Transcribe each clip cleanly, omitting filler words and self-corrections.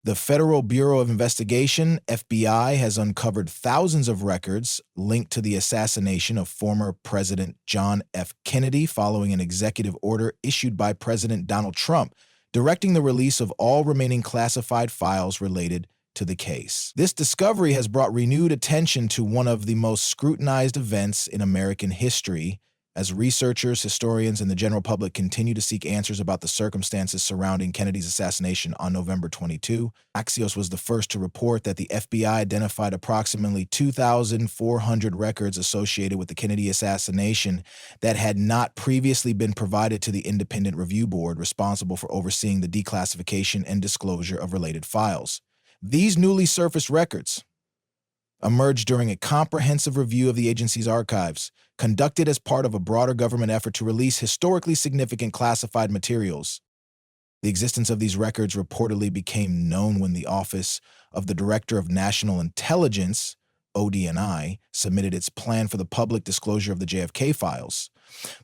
The Federal Bureau of Investigation, FBI, has uncovered thousands of records linked to the assassination of former President John F. Kennedy following an executive order issued by President Donald Trump directing the release of all remaining classified files related to the case. This discovery has brought renewed attention to one of the most scrutinized events in American history, as researchers, historians, and the general public continue to seek answers about the circumstances surrounding Kennedy's assassination on November 22. Axios was the first to report that the FBI identified approximately 2,400 records associated with the Kennedy assassination that had not previously been provided to the Independent Review Board responsible for overseeing the declassification and disclosure of related files. These newly surfaced records emerged during a comprehensive review of the agency's archives, conducted as part of a broader government effort to release historically significant classified materials. The existence of these records reportedly became known when the Office of the Director of National Intelligence, ODNI, submitted its plan for the public disclosure of the JFK files.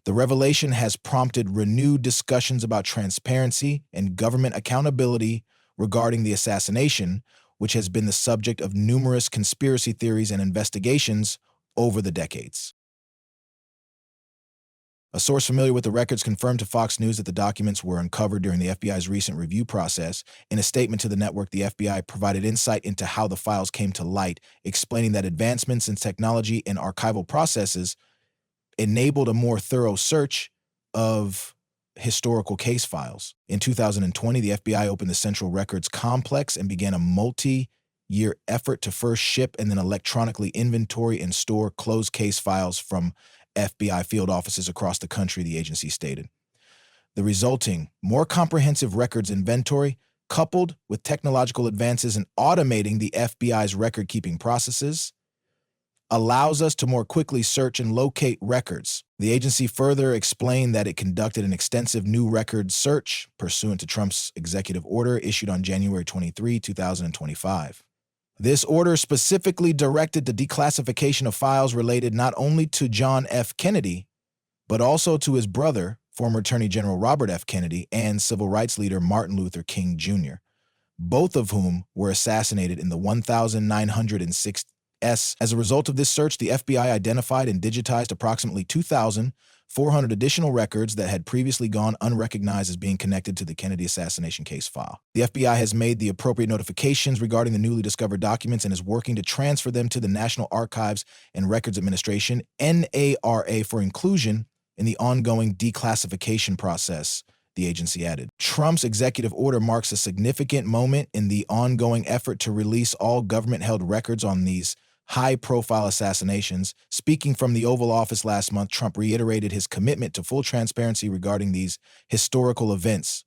The revelation has prompted renewed discussions about transparency and government accountability regarding the assassination, which has been the subject of numerous conspiracy theories and investigations over the decades. A source familiar with the records confirmed to Fox News that the documents were uncovered during the FBI's recent review process. In a statement to the network, the FBI provided insight into how the files came to light, explaining that advancements in technology and archival processes enabled a more thorough search of historical case files. In 2020, the FBI opened the Central Records Complex and began a multi-year effort to first ship and then electronically inventory and store closed case files from FBI field offices across the country, the agency stated. The resulting, more comprehensive records inventory, coupled with technological advances in automating the FBI's record-keeping processes, allows us to more quickly search and locate records. The agency further explained that it conducted an extensive new record search pursuant to Trump's executive order issued on January 23, 2025. This order specifically directed the declassification of files related not only to John F. Kennedy, but also to his brother, former Attorney General Robert F. Kennedy, and civil rights leader Martin Luther King Jr., both of whom were assassinated in the 1906. As a result of this search, the FBI identified and digitized approximately 2,400 additional records that had previously gone unrecognized as being connected to the Kennedy assassination case file. The FBI has made the appropriate notifications regarding the newly discovered documents and is working to transfer them to the National Archives and Records Administration, NARA, for inclusion in the ongoing declassification process, the agency added. Trump's executive order marks a significant moment in the ongoing effort to release all government-held records on these high-profile assassinations. Speaking from the Oval Office last month, Trump reiterated his commitment to full transparency regarding these historical events.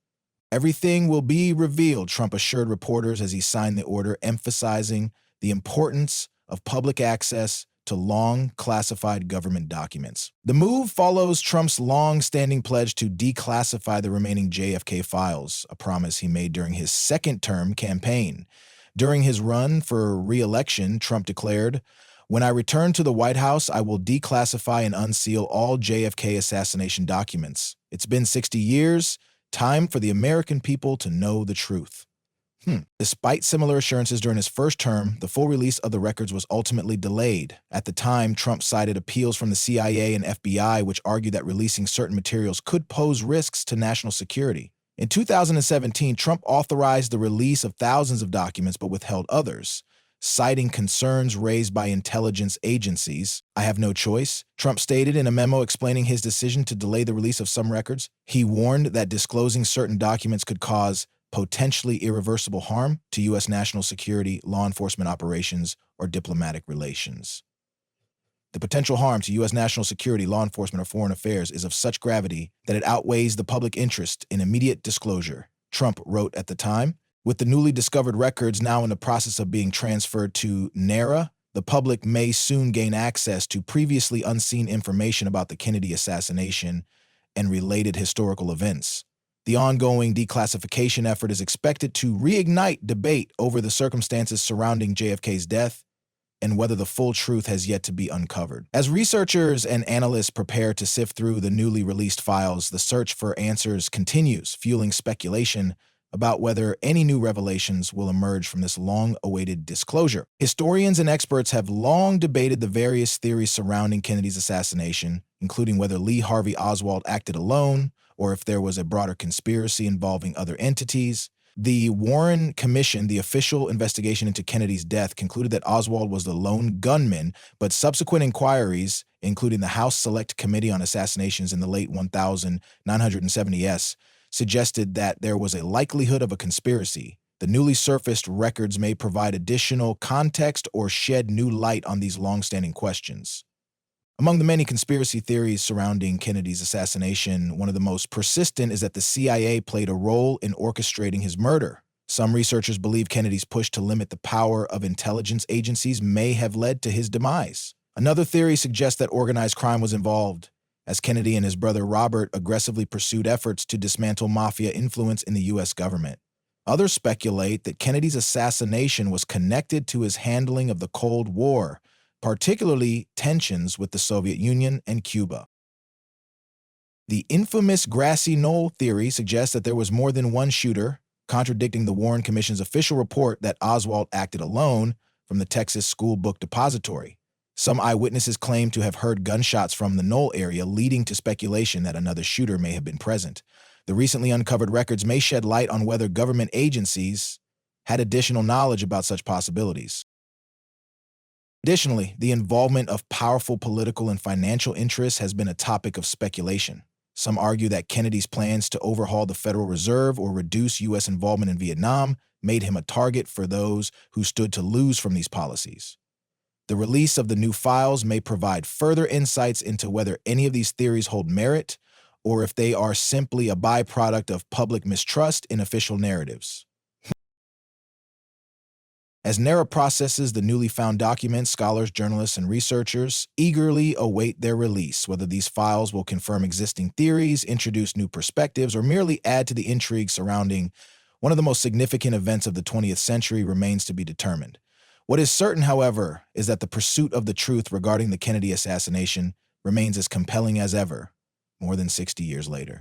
Everything will be revealed, Trump assured reporters as he signed the order, emphasizing the importance of public access to long-classified government documents. The move follows Trump's long-standing pledge to declassify the remaining JFK files, a promise he made during his second-term campaign. During his run for re-election, Trump declared, "When I return to the White House, I will declassify and unseal all JFK assassination documents. It's been 60 years. Time for the American people to know the truth." Despite similar assurances during his first term, the full release of the records was ultimately delayed. At the time, Trump cited appeals from the CIA and FBI, which argued that releasing certain materials could pose risks to national security. In 2017, Trump authorized the release of thousands of documents but withheld others, citing concerns raised by intelligence agencies. "I have no choice," Trump stated in a memo explaining his decision to delay the release of some records. He warned that disclosing certain documents could cause potentially irreversible harm to U.S. national security, law enforcement operations, or diplomatic relations. "The potential harm to U.S. national security, law enforcement, or foreign affairs is of such gravity that it outweighs the public interest in immediate disclosure," Trump wrote at the time. With the newly discovered records now in the process of being transferred to NARA, the public may soon gain access to previously unseen information about the Kennedy assassination and related historical events. The ongoing declassification effort is expected to reignite debate over the circumstances surrounding JFK's death and whether the full truth has yet to be uncovered. As researchers and analysts prepare to sift through the newly released files, the search for answers continues, fueling speculation about whether any new revelations will emerge from this long-awaited disclosure. Historians and experts have long debated the various theories surrounding Kennedy's assassination, including whether Lee Harvey Oswald acted alone or if there was a broader conspiracy involving other entities. The Warren Commission, the official investigation into Kennedy's death, concluded that Oswald was the lone gunman, but subsequent inquiries, including the House Select Committee on Assassinations in the late 1970s, suggested that there was a likelihood of a conspiracy. The newly surfaced records may provide additional context or shed new light on these long-standing questions. Among the many conspiracy theories surrounding Kennedy's assassination, one of the most persistent is that the CIA played a role in orchestrating his murder. Some researchers believe Kennedy's push to limit the power of intelligence agencies may have led to his demise. Another theory suggests that organized crime was involved, as Kennedy and his brother Robert aggressively pursued efforts to dismantle mafia influence in the U.S. government. Others speculate that Kennedy's assassination was connected to his handling of the Cold War, particularly tensions with the Soviet Union and Cuba. The infamous grassy knoll theory suggests that there was more than one shooter, contradicting the Warren Commission's official report that Oswald acted alone from the Texas School Book Depository. Some eyewitnesses claim to have heard gunshots from the knoll area, leading to speculation that another shooter may have been present. The recently uncovered records may shed light on whether government agencies had additional knowledge about such possibilities. Additionally, the involvement of powerful political and financial interests has been a topic of speculation. Some argue that Kennedy's plans to overhaul the Federal Reserve or reduce U.S. involvement in Vietnam made him a target for those who stood to lose from these policies. The release of the new files may provide further insights into whether any of these theories hold merit or if they are simply a byproduct of public mistrust in official narratives. As NARA processes the newly found documents, scholars, journalists, and researchers eagerly await their release. Whether these files will confirm existing theories, introduce new perspectives, or merely add to the intrigue surrounding one of the most significant events of the 20th century remains to be determined. What is certain, however, is that the pursuit of the truth regarding the Kennedy assassination remains as compelling as ever, more than 60 years later.